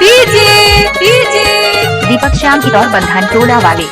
DJ दीपक श्याम की तौर बंधन टोला वाले।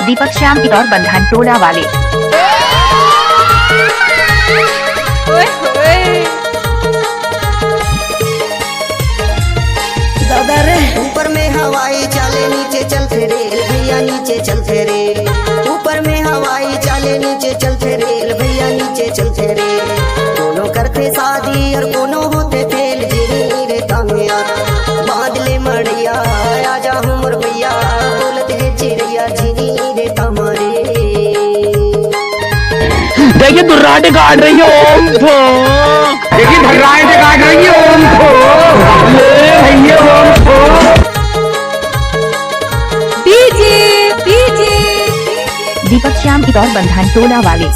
दीपक श्याम की तौर बंधन टोला वाले। दादा रे ऊपर में हवाई चाले नीचे चलते रेल भैया नीचे चलते रेल। ऊपर में हवाई चाले नीचे चलते रेल भैया नीचे चलते रेल। दोनों करते शादी और दोनों होते फेल। जिनी रे तामिया बादले मड़िया आजा हमर भैया बोलत है चिड़िया। जिनी रे तमारे देखिए दुर्राटे काट रही है ओम को। देखिए दुर्राटे काट रही है ओम को। भैया ओम को। डीजे दीपक श्याम की तौर बंधन टोला वाले।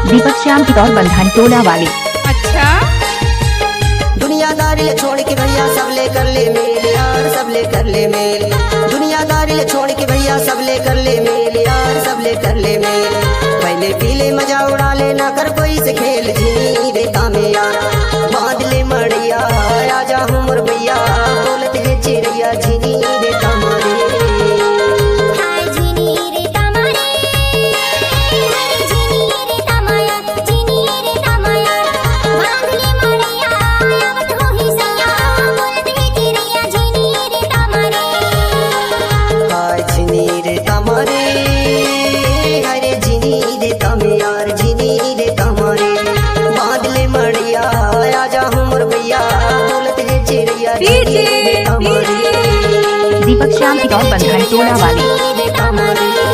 दीपक श्याम की तौर बंधन टोला वाले। अच्छा दुनियादारी ले छोड़ के भैया सब ले कर ले मेल यार सब ले कर ले मेल। दुनियादारी ले छोड़ के भैया सब ले कर ले मेल यार सब ले कर ले मेल। पहले पीले मजा उड़ा ले ना कर कोई से खेल। जिनी रे तामे यार बादले मड़िया आजा हमर भैया बोलत है चिड़िया। जिनी रे तमारे दीपक श्याम की तौर बंधन टोला वाले।